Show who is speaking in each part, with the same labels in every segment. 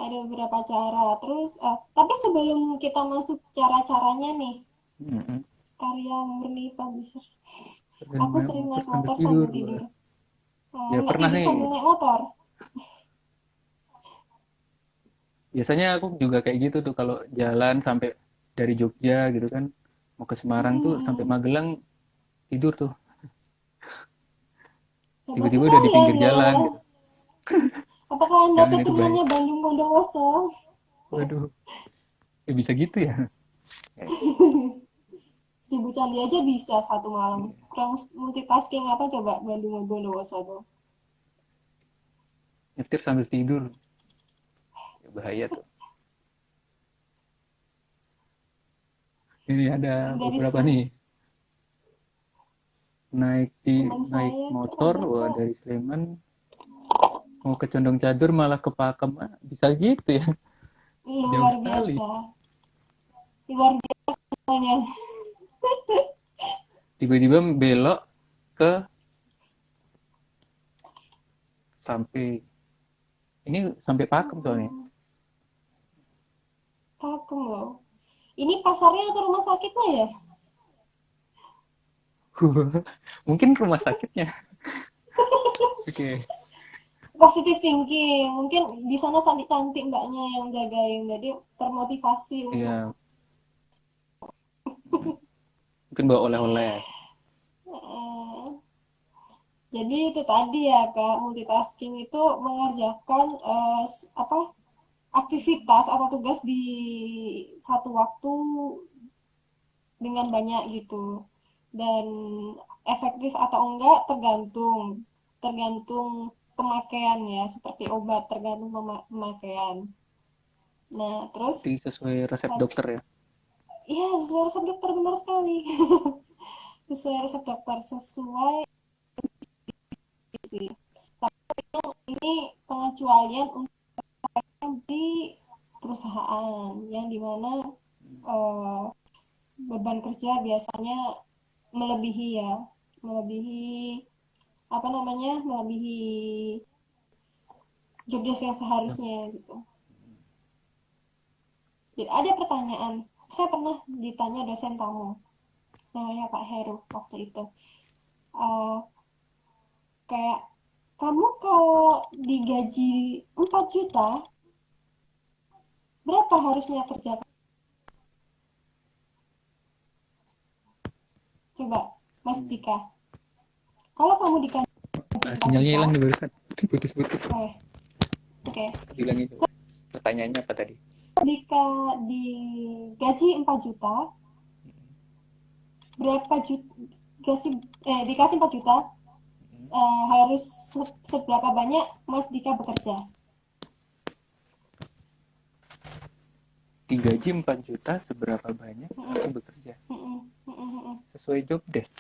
Speaker 1: Ada beberapa cara. Terus, tapi sebelum kita masuk cara-caranya nih,
Speaker 2: Mm-mm.
Speaker 1: karya murni publisher.
Speaker 2: Dan
Speaker 1: Aku
Speaker 2: naik
Speaker 1: sering
Speaker 2: motor
Speaker 1: naik
Speaker 2: sambil
Speaker 1: motor
Speaker 2: tidur.
Speaker 1: sambil
Speaker 2: Wah.
Speaker 1: tidur.
Speaker 2: Ya
Speaker 1: Nggak
Speaker 2: pernah
Speaker 1: tidur sambil
Speaker 2: nih.
Speaker 1: naik motor.
Speaker 2: Biasanya aku juga kayak gitu tuh kalau jalan sampai dari Jogja gitu kan mau ke Semarang tuh sampai
Speaker 1: Mm-mm.
Speaker 2: Magelang tidur tuh.
Speaker 1: Hebat
Speaker 2: Tiba-tiba udah di
Speaker 1: sekali
Speaker 2: pinggir
Speaker 1: Anda.
Speaker 2: jalan gitu.
Speaker 1: Apakah Anda
Speaker 2: Jangan itu bahaya.
Speaker 1: keturunannya Bandung Bondowoso?
Speaker 2: Waduh, ya bisa gitu ya. Ya,
Speaker 1: 1000 candi aja bisa satu malam.
Speaker 2: iya.
Speaker 1: Kurang multitasking apa coba Bandung Bondowoso tuh?
Speaker 2: Nyetir sambil tidur. Ya, bahaya tuh. Ini ada
Speaker 1: Dari
Speaker 2: beberapa nih.
Speaker 1: teman
Speaker 2: Naik
Speaker 1: saya tuh
Speaker 2: motor
Speaker 1: ada
Speaker 2: wah
Speaker 1: kok.
Speaker 2: dari Sleman mau ke Condong Cadur malah ke Pakem. Ah, bisa gitu ya. Jauh
Speaker 1: Luar
Speaker 2: sekali.
Speaker 1: biasa. Luar biasanya.
Speaker 2: Tiba-tiba belok ke sampai ini sampai Pakem soalnya.
Speaker 1: Hmm, Pakem loh. Ini pasarnya atau rumah sakitnya ya?
Speaker 2: Mungkin rumah sakitnya. Oke.
Speaker 1: Positive thinking. Mungkin di sana cantik-cantik mbaknya yang jagain. Jadi termotivasi untuk
Speaker 2: Iya, mungkin bawa oleh-oleh.
Speaker 1: eh, jadi itu tadi ya Kak, multitasking itu mengerjakan apa aktivitas atau tugas di satu waktu dengan banyak gitu. Dan efektif atau enggak tergantung tergantung pemakaian ya, seperti obat tergantung pemakaian. Nah, terus
Speaker 2: Jadi sesuai resep dokter ya.
Speaker 1: iya sesuai resep dokter benar sekali. Sesuai resep dokter sesuai sih. Ini pengecualian untuk di perusahaan yang dimana eh, beban kerja biasanya melebihi ya, melebihi apa namanya, melebihi jobdesk yang
Speaker 2: Ya.
Speaker 1: seharusnya gitu. Jadi ada pertanyaan, saya pernah ditanya dosen tamu namanya Pak Heru waktu itu. Eh, Kayak kamu kalau digaji 4 juta berapa harusnya kerja? Coba Mas Dika, kalau kamu digaji
Speaker 2: Ah,
Speaker 1: 4
Speaker 2: sinyalnya
Speaker 1: juta
Speaker 2: hilang nih barusan. Putus-putus.
Speaker 1: oke oke,
Speaker 2: Bilang itu. Pertanyaannya apa tadi?
Speaker 1: Dika digaji 4 juta, berapa juta dikasih 4 juta, harus seberapa banyak Mas Dika bekerja?
Speaker 2: Digaji 4 juta seberapa banyak aku
Speaker 1: Mm-mm,
Speaker 2: bekerja
Speaker 1: mm-mm, mm-mm, mm-mm.
Speaker 2: sesuai job desk.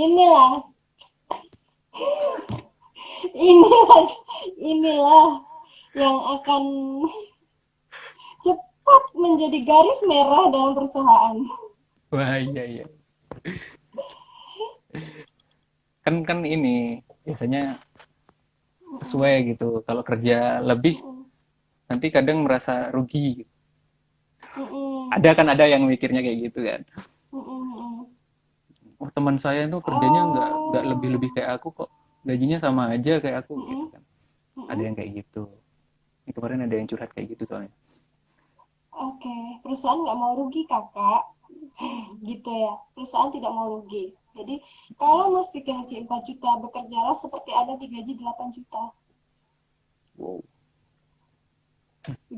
Speaker 1: Inilah, inilah, inilah yang akan cepat menjadi garis merah dalam perusahaan.
Speaker 2: Wah, iya iya. Kan kan ini biasanya sesuai
Speaker 1: Mm-mm,
Speaker 2: gitu. Kalau kerja lebih
Speaker 1: mm-mm,
Speaker 2: nanti kadang merasa rugi.
Speaker 1: mm-mm,
Speaker 2: Ada kan ada yang mikirnya kayak gitu kan.
Speaker 1: mm-mm, mm-mm.
Speaker 2: Oh, teman saya tuh kerjanya nggak lebih-lebih
Speaker 1: Oh,
Speaker 2: kayak aku kok. Gajinya sama aja kayak aku gitu
Speaker 1: mm-mm,
Speaker 2: kan. Ada
Speaker 1: mm-mm.
Speaker 2: yang kayak gitu. Ini kemarin ada yang curhat kayak gitu soalnya.
Speaker 1: Oke, perusahaan nggak mau rugi kakak, gitu ya. Perusahaan tidak mau rugi. Jadi kalau Mas digaji 4 juta, bekerjalah seperti Anda digaji 8 juta.
Speaker 2: Wow,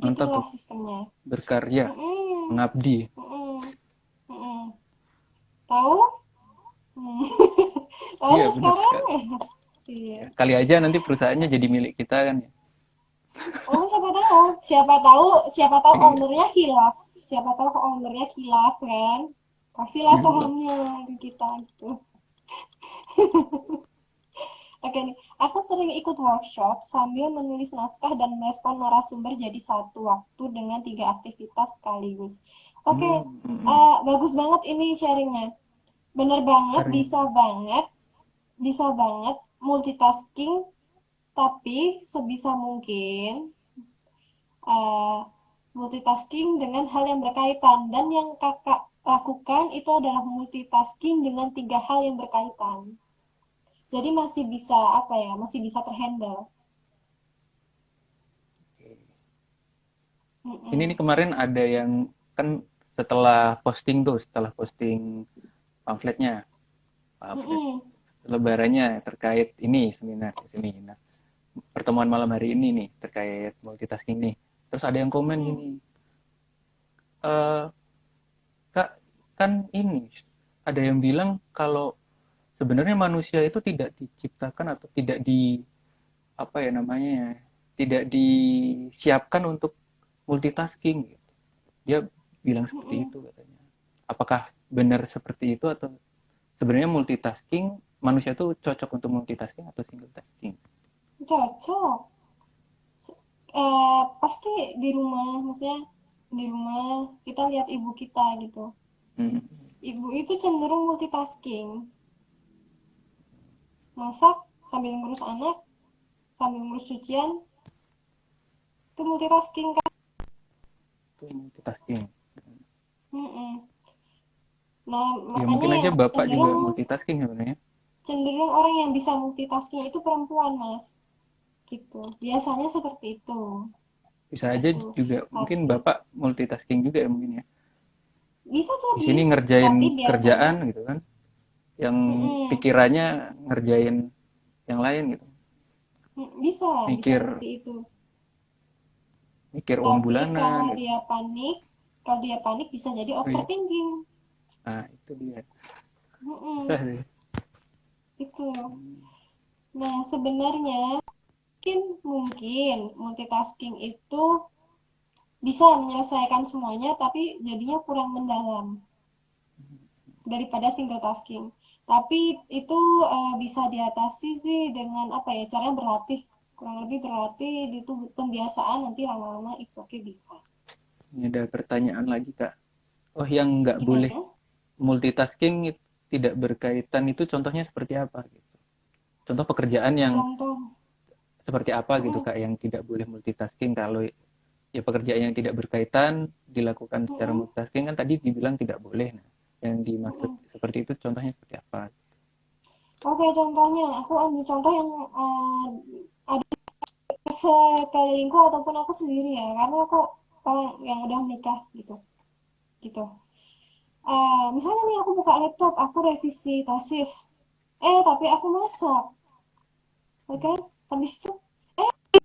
Speaker 2: mantap
Speaker 1: Begitulah
Speaker 2: tuh.
Speaker 1: sistemnya.
Speaker 2: Berkarya,
Speaker 1: Mm-mm,
Speaker 2: mengabdi.
Speaker 1: mm-mm, mm-mm. Tahu? Hmm.
Speaker 2: Iya
Speaker 1: Tahu
Speaker 2: benar
Speaker 1: sekarang?
Speaker 2: sekali.
Speaker 1: Iya.
Speaker 2: Ya, kali aja nanti perusahaannya jadi milik kita kan ya.
Speaker 1: Oh, siapa tahu? Siapa tahu? Siapa tahu
Speaker 2: Iya.
Speaker 1: ownernya hilaf? Siapa tahu ownernya hilaf kan? Kasihlah
Speaker 2: Iya.
Speaker 1: sahamnya ke kita gitu. Oke nih, aku sering ikut workshop sambil menulis naskah dan merespon narasumber jadi satu waktu dengan 3 aktivitas sekaligus. Oke, bagus banget ini sharingnya. Bener banget,
Speaker 2: Keren.
Speaker 1: bisa banget multitasking Tapi sebisa mungkin uh, multitasking dengan hal yang berkaitan, dan yang kakak lakukan itu adalah multitasking dengan 3 hal yang berkaitan. Jadi masih bisa apa ya, masih bisa terhandle.
Speaker 2: Ini nih
Speaker 1: Mm-mm.
Speaker 2: kemarin ada yang kan setelah posting pamfletnya, pamflet
Speaker 1: Mm-mm.
Speaker 2: lebarannya terkait ini seminar di sini. Nah, pertemuan malam hari ini nih terkait multitasking nih. Terus ada yang komen
Speaker 1: Mm-mm.
Speaker 2: gini, e, Kak, kan ini ada yang bilang kalau sebenarnya manusia itu tidak diciptakan atau tidak di apa ya namanya ya, tidak disiapkan untuk multitasking gitu. Dia bilang seperti
Speaker 1: Mm-mm.
Speaker 2: itu katanya. Apakah benar seperti itu atau sebenarnya multitasking manusia itu cocok untuk multitasking atau single tasking?
Speaker 1: Cocok. Pasti di rumah, maksudnya di rumah kita lihat ibu kita gitu.
Speaker 2: Hmm.
Speaker 1: Ibu itu cenderung multitasking, masak sambil ngurus anak, sambil ngurus cucian, itu multitasking kan.
Speaker 2: Itu multitasking.
Speaker 1: Mm-mm. Nah,
Speaker 2: Ya
Speaker 1: makanya
Speaker 2: mungkin aja
Speaker 1: yang
Speaker 2: bapak juga
Speaker 1: cenderung
Speaker 2: multitasking sebenarnya.
Speaker 1: cenderung orang yang bisa multitasking itu perempuan, Mas. Gitu. Biasanya seperti itu.
Speaker 2: Bisa aja
Speaker 1: Gitu.
Speaker 2: juga mungkin
Speaker 1: Tapi
Speaker 2: bapak multitasking juga ya mungkin ya.
Speaker 1: bisa
Speaker 2: Di
Speaker 1: jadi,
Speaker 2: sini ngerjain
Speaker 1: tapi biasanya
Speaker 2: kerjaan gitu kan, yang
Speaker 1: mm-mm,
Speaker 2: pikirannya ngerjain yang lain gitu.
Speaker 1: bisa, bisa
Speaker 2: Mikir
Speaker 1: seperti itu.
Speaker 2: mikir uang
Speaker 1: Tapi
Speaker 2: bulanan gitu.
Speaker 1: kalau dia panik bisa jadi
Speaker 2: Oh iya.
Speaker 1: overthinking.
Speaker 2: Nah, itu dia. Susah
Speaker 1: Mm-mm,
Speaker 2: sih.
Speaker 1: itu. Nah, sebenarnya mungkin multitasking itu bisa menyelesaikan semuanya, tapi jadinya kurang mendalam daripada single tasking. Tapi itu bisa diatasi sih dengan apa ya? Caranya berlatih, kurang lebih berlatih itu pembiasaan, nanti lama-lama it's okay bisa.
Speaker 2: Ini ada pertanyaan lagi Kak. Oh, yang nggak boleh
Speaker 1: Gimana?
Speaker 2: multitasking tidak berkaitan itu contohnya seperti apa gitu. Contoh pekerjaan yang
Speaker 1: Contoh,
Speaker 2: seperti apa gitu
Speaker 1: mm-mm,
Speaker 2: Kak yang tidak boleh multitasking kalau ya pekerjaan yang tidak berkaitan dilakukan secara
Speaker 1: mm-mm,
Speaker 2: multitasking kan tadi dibilang tidak boleh. Nah, yang dimaksud
Speaker 1: mm-mm.
Speaker 2: seperti itu contohnya seperti apa?
Speaker 1: Oke, contohnya aku ambil contoh yang ada sekelilingku ataupun aku sendiri ya, karena aku orang yang udah menikah gitu, gitu. Misalnya nih aku buka laptop, aku revisi tesis, tapi aku masak, ya kan? Habis itu,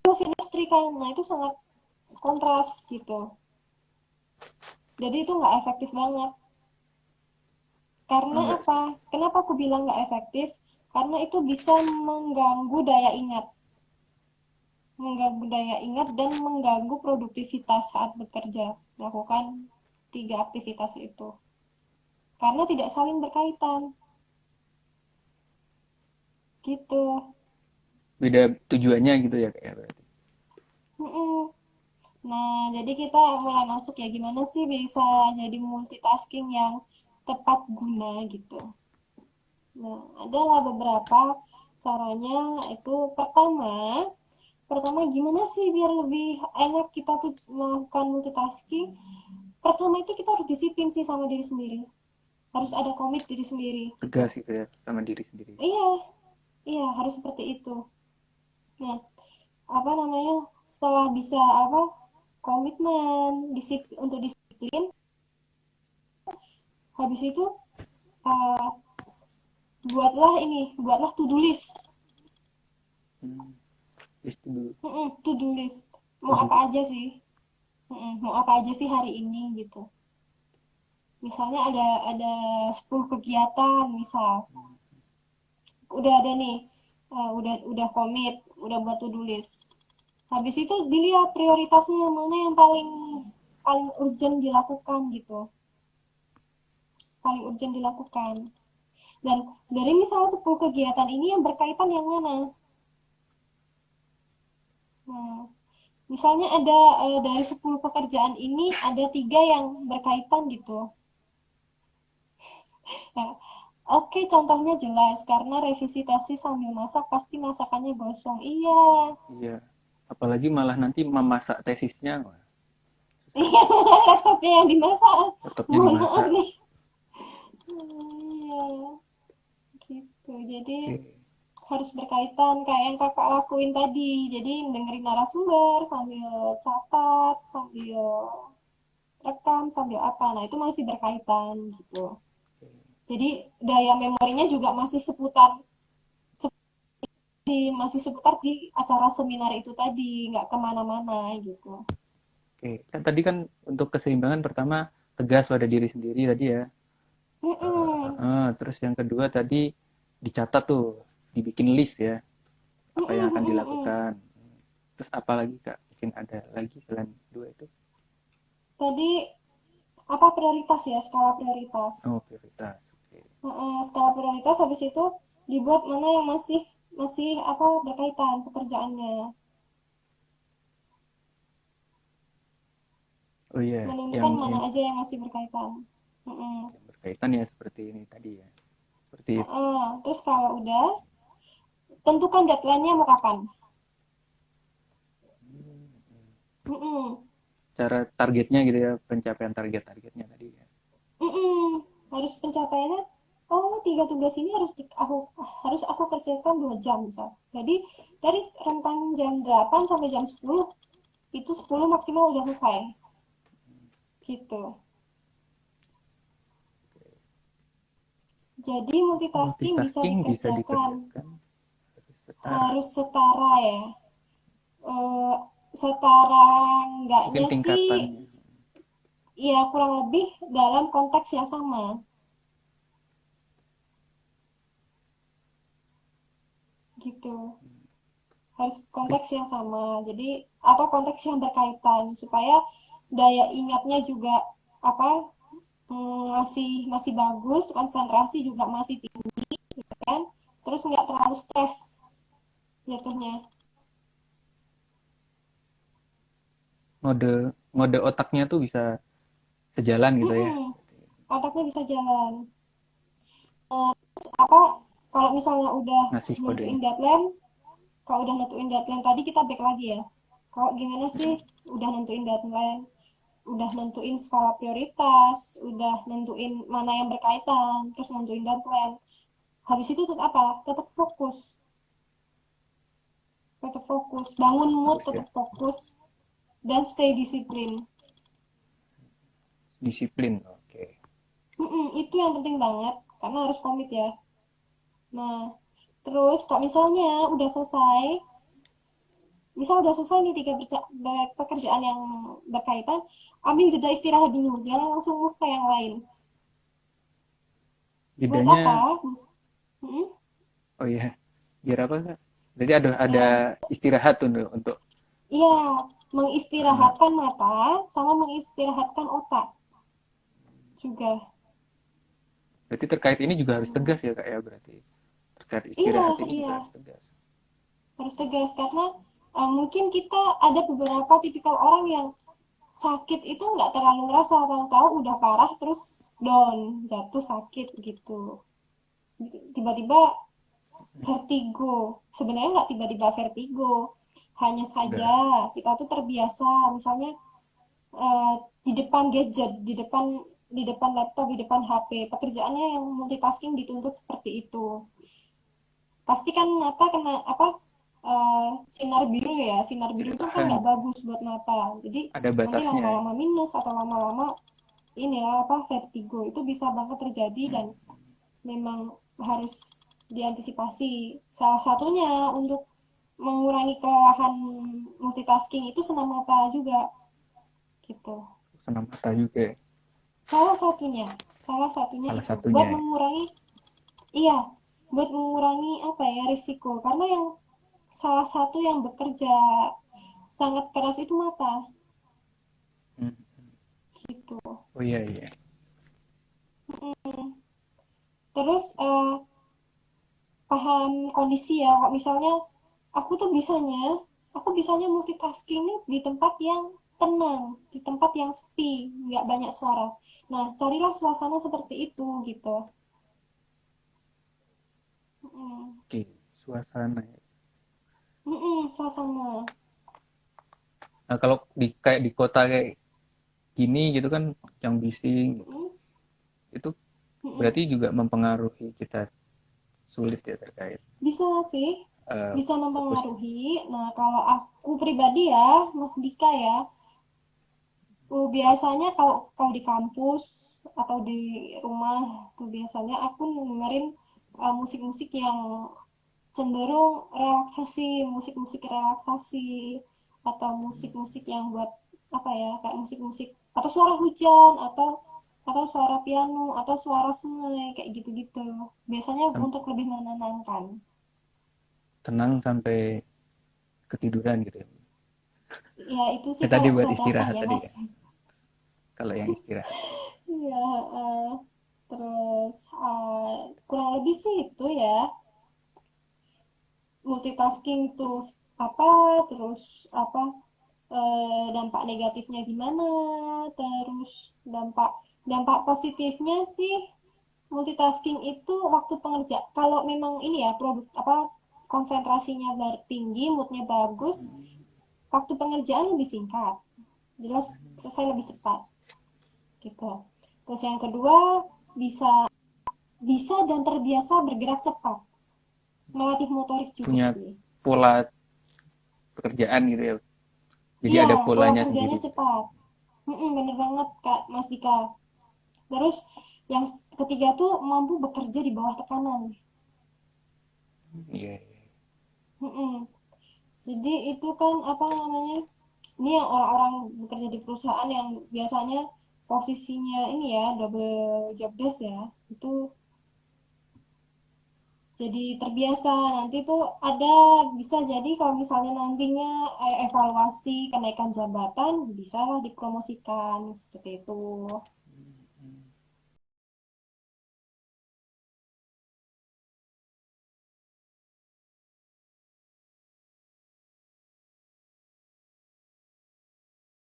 Speaker 1: masih industri kan, nah itu sangat kontras gitu. Jadi itu nggak efektif banget. Karena
Speaker 2: Enggak
Speaker 1: apa? Kenapa aku bilang nggak efektif? Karena itu bisa mengganggu daya ingat, dan mengganggu produktivitas saat bekerja, melakukan 3 aktivitas itu. Karena tidak saling berkaitan, gitu.
Speaker 2: beda tujuannya gitu ya kayak berarti.
Speaker 1: Mm-mm. Nah, jadi kita mulai masuk ya gimana sih bisa jadi multitasking yang tepat guna gitu. Nah, adalah beberapa caranya. Itu pertama gimana sih biar lebih enak kita tuh melakukan multitasking. Pertama itu kita harus disiplin sih sama diri sendiri. Harus ada komit diri sendiri gitu.
Speaker 2: Tegas gitu ya sama diri sendiri.
Speaker 1: Iya, iya harus seperti itu. Nah, apa namanya? Setelah bisa apa? Komitmen, untuk disiplin, habis itu uh, buatlah to do list.
Speaker 2: Hmm. Itu dulu.
Speaker 1: To do list. Mau
Speaker 2: To-do
Speaker 1: apa
Speaker 2: list.
Speaker 1: aja sih? Mau apa aja sih hari ini gitu. Misalnya ada 10 kegiatan misal. Udah ada nih, udah komit, udah buat to do list. Habis itu dilihat prioritasnya yang mana yang paling paling urgent dilakukan gitu. Paling urgent dilakukan. Dan dari misalnya 10 kegiatan ini yang berkaitan yang mana? Nah, misalnya ada dari 10 pekerjaan ini ada 3 yang berkaitan gitu. Nah, Oke, contohnya jelas karena revisi tesis sambil masak pasti masakannya gosong. Iya,
Speaker 2: Iya. Apalagi malah nanti memasak tesisnya, wah, susah.
Speaker 1: iya laptopnya yang dimasak.
Speaker 2: Laptopnya
Speaker 1: Mohon maaf
Speaker 2: dimasak.
Speaker 1: nih. Iya, gitu. Jadi
Speaker 2: Oke.
Speaker 1: harus berkaitan kayak yang kakak lakuin tadi. Jadi dengerin narasumber sambil catat, sambil rekam, sambil apa. Nah, itu masih berkaitan gitu. Jadi daya memorinya juga masih seputar masih seputar di acara seminar itu tadi, nggak kemana-mana gitu.
Speaker 2: Oke. Kan tadi kan untuk keseimbangan pertama tegas pada diri sendiri tadi ya.
Speaker 1: Mm-mm.
Speaker 2: Terus yang kedua tadi dicatat tuh, dibikin list ya, apa yang
Speaker 1: Mm-mm,
Speaker 2: akan
Speaker 1: mm-mm, mm.
Speaker 2: dilakukan. Terus apa lagi Kak? Mungkin ada lagi selain dua itu?
Speaker 1: Tadi apa prioritas ya, skala prioritas.
Speaker 2: Oh, prioritas. Oke.
Speaker 1: Skala prioritas habis itu dibuat mana yang masih masih apa berkaitan pekerjaannya.
Speaker 2: Oh iya,
Speaker 1: Menentukan
Speaker 2: yang
Speaker 1: mana
Speaker 2: yang
Speaker 1: aja yang masih berkaitan. Mm-mm.
Speaker 2: yang berkaitan ya seperti ini tadi ya. Seperti
Speaker 1: Terus kalau udah tentukan deadline-nya mau kapan. Mm-mm.
Speaker 2: cara targetnya gitu ya, pencapaian targetnya tadi ya.
Speaker 1: Mm-mm. Harus pencapaiannya, oh 3 tugas ini harus aku kerjakan 2 jam misal. Jadi dari rentang jam 8 sampai jam 10 itu 10 maksimal udah selesai gitu. Jadi multitasking bisa
Speaker 2: Multitasking bisa
Speaker 1: dikerjakan,
Speaker 2: dikerjakan, harus setara.
Speaker 1: harus setara ya. Eh, Setara
Speaker 2: Mungkin
Speaker 1: enggaknya sih
Speaker 2: tingkatannya.
Speaker 1: ya kurang lebih dalam konteks yang sama gitu. Harus konteks yang sama, jadi atau konteks yang berkaitan supaya daya ingatnya juga apa, masih masih bagus, konsentrasi juga masih tinggi kan, terus nggak terlalu stres jatuhnya.
Speaker 2: Mode mode otaknya tuh bisa sejalan gitu ya.
Speaker 1: Mm-mm. Otaknya bisa jalan. Apa, kalau misalnya udah
Speaker 2: Ngasih
Speaker 1: nentuin
Speaker 2: kodenya.
Speaker 1: deadline, kalau udah nentuin deadline tadi kita back lagi ya, kalau gimana sih udah nentuin deadline, udah nentuin skala prioritas, udah nentuin mana yang berkaitan, terus nentuin deadline. Habis itu tetap apa? Tetap fokus, bangun mood,
Speaker 2: Fokus ya.
Speaker 1: tetap fokus, dan stay disiplin.
Speaker 2: Disiplin. Oke.
Speaker 1: Itu yang penting banget, karena harus komit ya. Nah, terus kok misalnya udah selesai, misal udah selesai nih 3 pekerjaan yang berkaitan, ambil jeda istirahat dulu, jangan langsung move ke yang lain. Buat
Speaker 2: Jedanya,
Speaker 1: apa? Hmm?
Speaker 2: oh iya, biar apa Kak? Jadi ada
Speaker 1: Ya,
Speaker 2: istirahat tuh untuk
Speaker 1: iya,
Speaker 2: uh,
Speaker 1: mengistirahatkan mata sama mengistirahatkan otak juga.
Speaker 2: berarti terkait ini juga harus tegas ya Kak ya, berarti. Terkait
Speaker 1: Iya,
Speaker 2: istirahat ini juga
Speaker 1: iya,
Speaker 2: harus tegas.
Speaker 1: harus tegas karena mungkin kita ada beberapa tipikal orang yang sakit itu nggak terlalu ngerasa, tahu-tahu udah parah terus down, jatuh sakit gitu. Tiba-tiba vertigo. Sebenarnya nggak tiba-tiba vertigo, hanya saja
Speaker 2: Udah
Speaker 1: kita tuh terbiasa, misalnya eh, di depan gadget, di depan laptop, di depan HP, pekerjaannya yang multitasking dituntut seperti itu. Pasti kan mata kena apa, sinar biru ya, sinar biru
Speaker 2: tidak
Speaker 1: itu kan
Speaker 2: tahan.
Speaker 1: nggak bagus buat mata, jadi
Speaker 2: Ada
Speaker 1: nanti
Speaker 2: batasnya ya.
Speaker 1: lama-lama minus atau lama-lama ini ya apa vertigo itu bisa banget terjadi, dan memang harus diantisipasi. Salah satunya untuk mengurangi kelelahan multitasking itu senam mata juga gitu.
Speaker 2: Senam mata juga ya.
Speaker 1: Salah satunya, salah satunya
Speaker 2: Salah
Speaker 1: itu buat
Speaker 2: satunya ya.
Speaker 1: mengurangi, iya, buat mengurangi apa ya risiko, karena yang salah satu yang bekerja sangat keras itu mata
Speaker 2: Hmm.
Speaker 1: gitu.
Speaker 2: Oh iya iya.
Speaker 1: Terus paham kondisi ya, kok misalnya aku bisanya multitasking nih di tempat yang tenang, di tempat yang sepi, nggak banyak suara. Nah, carilah suasana seperti itu gitu.
Speaker 2: Oke, suasana.
Speaker 1: Suasana.
Speaker 2: Nah, kalau di kayak di kota kayak gini gitu kan yang bising gitu.
Speaker 1: Mm-mm.
Speaker 2: Itu
Speaker 1: Mm-mm.
Speaker 2: berarti juga mempengaruhi kita sulit ya terkait
Speaker 1: Bisa sih, bisa
Speaker 2: fokus.
Speaker 1: mempengaruhi. Nah, kalau aku pribadi ya, Mas Dika ya, biasanya kalau kalau di kampus atau di rumah tuh biasanya aku dengerin musik-musik yang cenderung relaksasi, musik-musik relaksasi atau musik-musik yang buat apa ya, kayak musik-musik atau suara hujan atau suara piano atau suara sungai kayak gitu-gitu. Biasanya untuk lebih menenangkan.
Speaker 2: Tenang sampai ketiduran gitu ya.
Speaker 1: Ya itu sih
Speaker 2: Tadi
Speaker 1: kalau
Speaker 2: buat
Speaker 1: kebablasan
Speaker 2: istirahat
Speaker 1: ya,
Speaker 2: tadi
Speaker 1: Mas.
Speaker 2: kan. Kalau yang istirahat.
Speaker 1: Iya, terus kurang lebih sih itu ya, multitasking itu apa, terus apa, dampak negatifnya gimana, terus dampak dampak positifnya sih multitasking itu waktu pengerja kalau memang ini ya produk apa konsentrasinya tinggi, moodnya bagus, waktu pengerjaan lebih singkat, jelas selesai lebih cepat gitu. Terus yang kedua, bisa bisa dan terbiasa bergerak cepat, melatih motorik juga
Speaker 2: Punya
Speaker 1: sih.
Speaker 2: pola pekerjaan gitu ya. Jadi
Speaker 1: Iya,
Speaker 2: ada
Speaker 1: pola
Speaker 2: polanya
Speaker 1: kerjanya
Speaker 2: sendiri.
Speaker 1: cepat. Bener banget Kak Mas Dika. Terus yang ketiga tuh mampu bekerja di bawah tekanan.
Speaker 2: Iya.
Speaker 1: Mm-mm. Jadi itu kan apa namanya? Ini yang orang-orang bekerja di perusahaan yang biasanya posisinya ini ya double job desk ya. Itu jadi terbiasa, nanti tuh ada, bisa jadi kalau misalnya nantinya evaluasi kenaikan jabatan bisa dipromosikan seperti itu.